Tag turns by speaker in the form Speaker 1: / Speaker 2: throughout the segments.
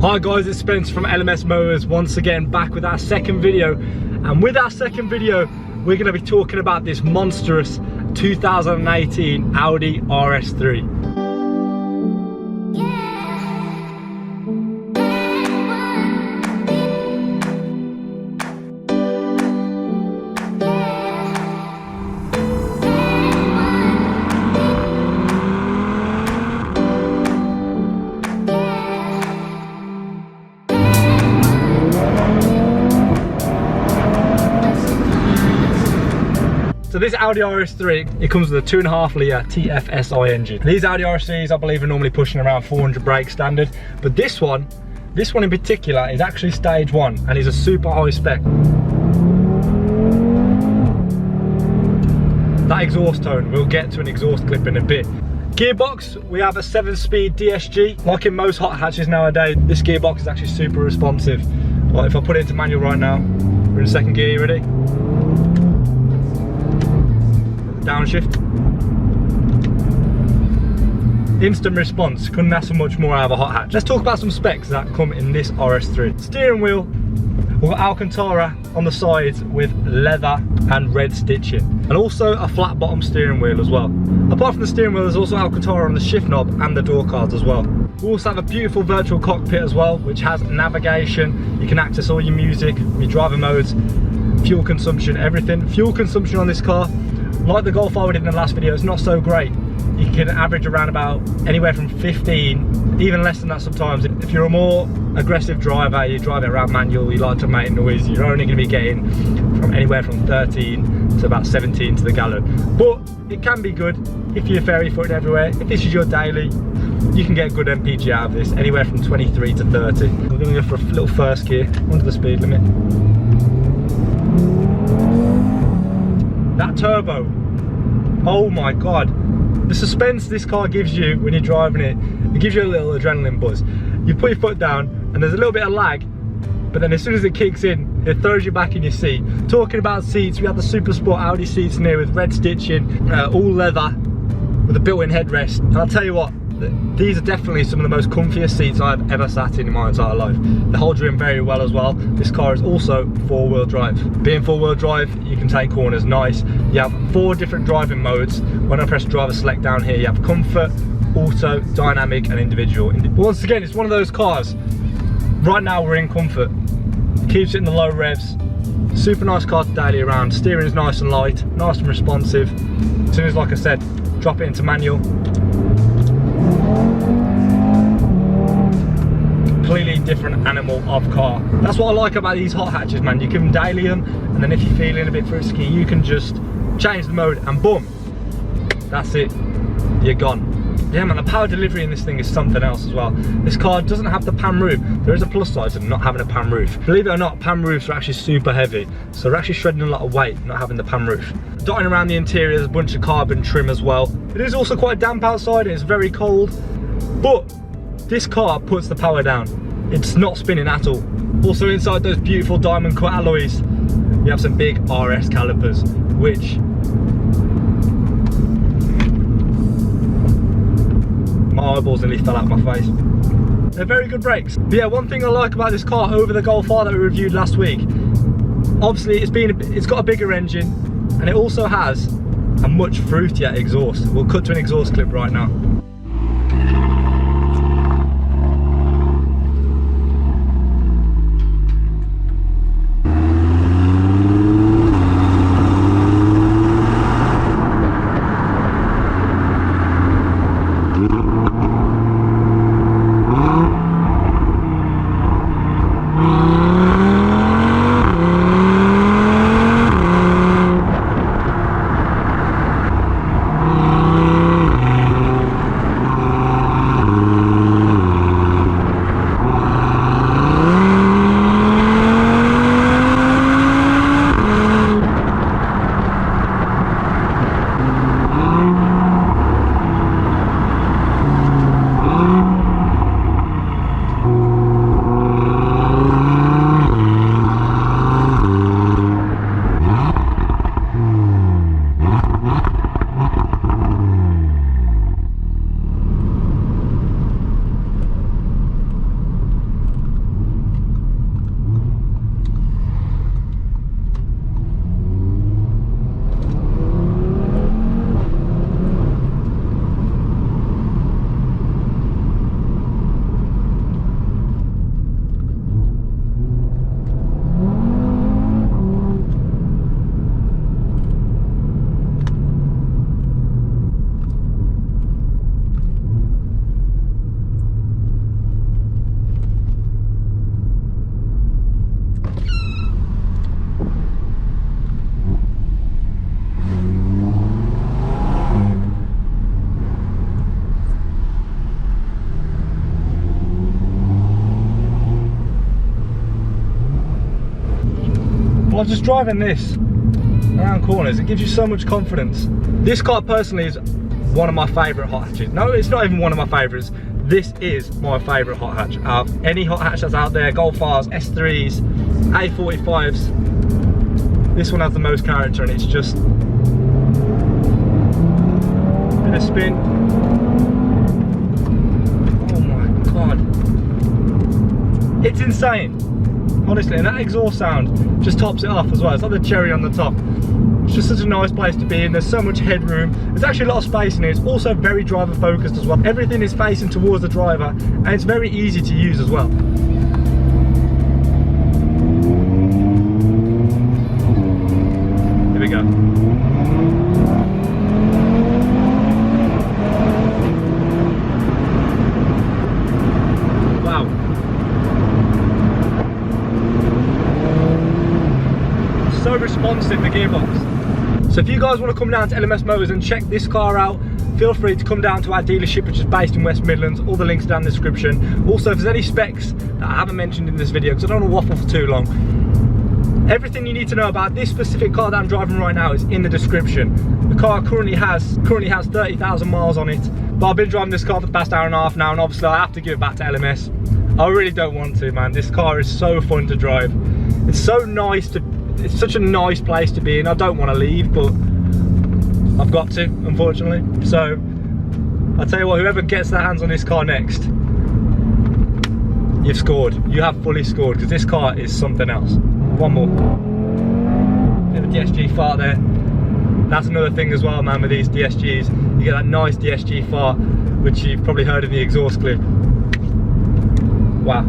Speaker 1: Hi guys, it's Spencer from LMS Motors, once again back with our second video. And with our second video, we're going to be talking about this monstrous 2018 Audi RS3. So this Audi RS3, it comes with a 2.5 litre TFSI engine. These Audi RS3s, I believe, are normally pushing around 400 brake standard, but this one in particular is actually stage 1 and is a super high spec. That exhaust tone, we'll get to an exhaust clip in a bit. Gearbox, we have a 7-speed DSG. Like in most hot hatches nowadays, this gearbox is actually super responsive. Like if I put it into manual right now, we're in second gear, you ready? Downshift. Instant response, couldn't ask for much more out of a hot hatch. Let's talk about some specs that come in this RS3. Steering wheel, we've got Alcantara on the sides with leather and red stitching, and also a flat bottom steering wheel as well. Apart from the steering wheel, there's also Alcantara on the shift knob and the door cards as well. We also have a beautiful virtual cockpit as well, which has navigation. You can access all your music, your driver modes, fuel consumption, everything. Fuel consumption on this car, like the Golf I did in the last video, it's not so great. You can average around about anywhere from 15, even less than that sometimes. If you're a more aggressive driver, you drive it around manual, you like to make noise, you're only going to be getting from anywhere from 13 to about 17 to the gallon. But it can be good if you're fairy footed everywhere. If this is your daily, you can get a good MPG out of this, anywhere from 23 to 30. We're going to go for a little first gear, under the speed limit. That turbo, oh my god, the suspense this car gives you when you're driving it, it gives you a little adrenaline buzz. You put your foot down and there's a little bit of lag, but then as soon as it kicks in, it throws you back in your seat. Talking about seats, we have the SUPERSPORT Audi seats in here with red stitching, all leather with a built-in headrest. And I'll tell you what, these are definitely some of the most comfiest seats I've ever sat in my entire life. They hold you in very well as well. This car is also 4-wheel drive. Being 4-wheel drive, you can take corners nice. You have 4 different driving modes. When I press driver select down here, you have comfort, auto, dynamic and individual. But once again, it's one of those cars. Right now we're in comfort. Keeps it in the low revs. Super nice car to daily around. Steering is nice and light, nice and responsive. As soon as, like I said, drop it into manual, completely different animal of car. That's what I like about these hot hatches, man. You can daily them, and then if you're feeling a bit frisky, you can just change the mode and boom, that's it, you're gone. Yeah man, the power delivery in this thing is something else as well. This car doesn't have the pan roof. There is a plus side to not having a pan roof. Believe it or not, pan roofs are actually super heavy, so they're actually shredding a lot of weight not having the pan roof. Dotting around the interior, there's a bunch of carbon trim as well. It is also quite damp outside, it's very cold, but this car puts the power down. It's not spinning at all. Also inside those beautiful diamond cut alloys, you have some big RS calipers, which my eyeballs nearly fell out my face. They're very good brakes. But yeah, one thing I like about this car over the Golf R that we reviewed last week, obviously it's got a bigger engine, and it also has a much fruitier exhaust. We'll cut to an exhaust clip right now. While just driving this around corners, it gives you so much confidence. This car personally is one of my favourite hot hatches. No, it's not even one of my favourites. This is my favourite hot hatch. Out of any hot hatch that's out there, Golf Rs, S3s, A45s, this one has the most character, and it's just in a spin. Oh my god. It's insane. Honestly, and that exhaust sound just tops it off as well. It's like the cherry on the top. It's just such a nice place to be in. There's so much headroom. There's actually a lot of space in here. It's also very driver focused as well. Everything is facing towards the driver, and it's very easy to use as well. Here we go. Wow. So responsive, the gearbox. So if you guys want to come down to LMS Motors and check this car out, feel free to come down to our dealership, which is based in West Midlands. All the links down in the description. Also, if there's any specs that I haven't mentioned in this video, because I don't want to waffle for too long, everything you need to know about this specific car that I'm driving right now is in the description. The car currently has 30,000 miles on it, but I've been driving this car for the past hour and a half now, and obviously I have to give it back to LMS. I really don't want to, man. This car is so fun to drive. It's so nice to. It's such a nice place to be in. I don't want to leave, but I've got to, unfortunately. So I'll tell you what, whoever gets their hands on this car next, you've scored. You have fully scored, because this car is something else. One more. Bit of a DSG fart there. That's another thing as well, man, with these DSGs. You get that nice DSG fart, which you've probably heard in the exhaust clip. Wow.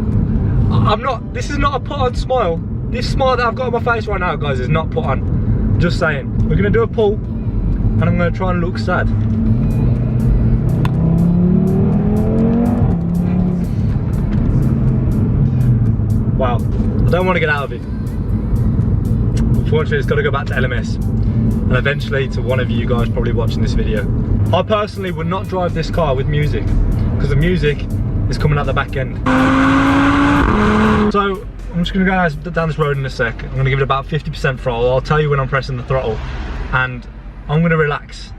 Speaker 1: This is not a put on smile. This smile that I've got on my face right now, guys, is not put on. Just saying. We're going to do a pull, and I'm going to try and look sad. Wow. I don't want to get out of it. Unfortunately, it's got to go back to LMS. And eventually to one of you guys probably watching this video. I personally would not drive this car with music, because the music is coming out the back end. So, I'm just going to go down this road in a sec. I'm going to give it about 50% throttle. I'll tell you when I'm pressing the throttle, and I'm going to relax.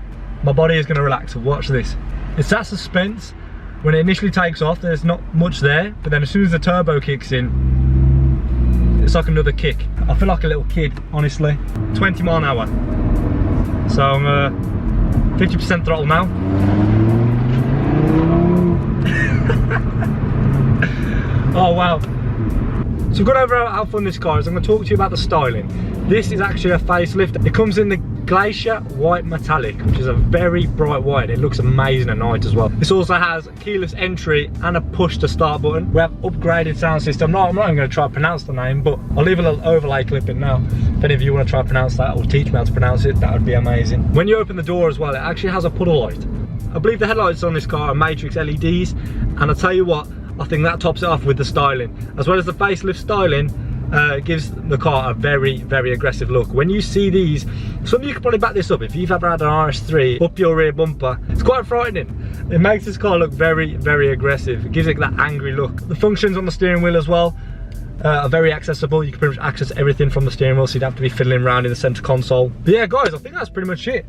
Speaker 1: My body is going to relax. Watch this. It's that suspense. When it initially takes off, there's not much there, but then as soon as the turbo kicks in, it's like another kick. I feel like a little kid, honestly. 20 mile an hour. So I'm 50% throttle now. Oh wow. So we've gone over how fun this car is. I'm going to talk to you about the styling. This is actually a facelift. It comes in the GLACIER white metallic, which is a very bright white. It looks amazing at night as well. This also has keyless entry and a push to start button. We have upgraded sound system. I'm not even going to try to pronounce the name, but I'll leave a little overlay clip in now. If any of you want to try to pronounce that or teach me how to pronounce it, that would be amazing. When you open the door as well, it actually has a puddle light. I believe the headlights on this car are matrix LEDs, and I'll tell you what, I think that tops it off with the styling. As well as the facelift styling, gives the car a very, very aggressive look. When you see these, some of you can probably back this up, if you've ever had an RS3 up your rear bumper, it's quite frightening. It makes this car look very, very aggressive. It gives it that angry look. The functions on the steering wheel as well are very accessible. You can pretty much access everything from the steering wheel, so you'd have to be fiddling around in the center console. But yeah, guys, I think that's pretty much it.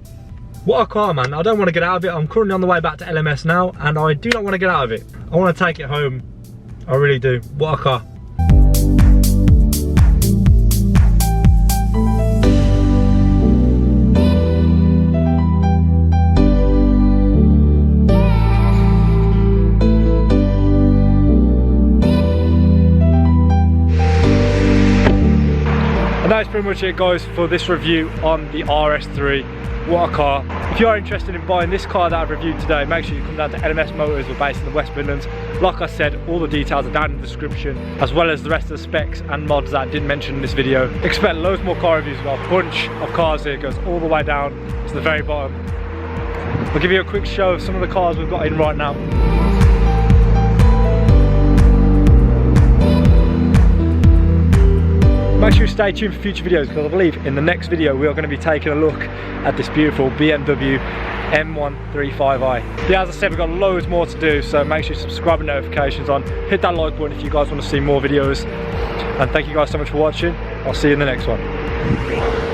Speaker 1: What a car, man. I don't want to get out of it. I'm currently on the way back to LMS now, and I do not want to get out of it. I want to take it home. I really do. What a car. And that's pretty much it, guys, for this review on the RS3. What a car. If you are interested in buying this car that I've reviewed today, make sure you come down to LMS Motors. We're based in the West Midlands. Like I said, all the details are down in the description, as well as the rest of the specs and mods that I didn't mention in this video. Expect loads more car reviews. We've got a bunch of cars here. It goes all the way down to the very bottom. I'll give you a quick show of some of the cars we've got in right now. Make sure you stay tuned for future videos, because I believe in the next video we are going to be taking a look at this beautiful BMW M135i. Yeah, as I said, we've got loads more to do, so make sure you subscribe and notifications on. Hit that like button if you guys want to see more videos. And thank you guys so much for watching. I'll see you in the next one. it.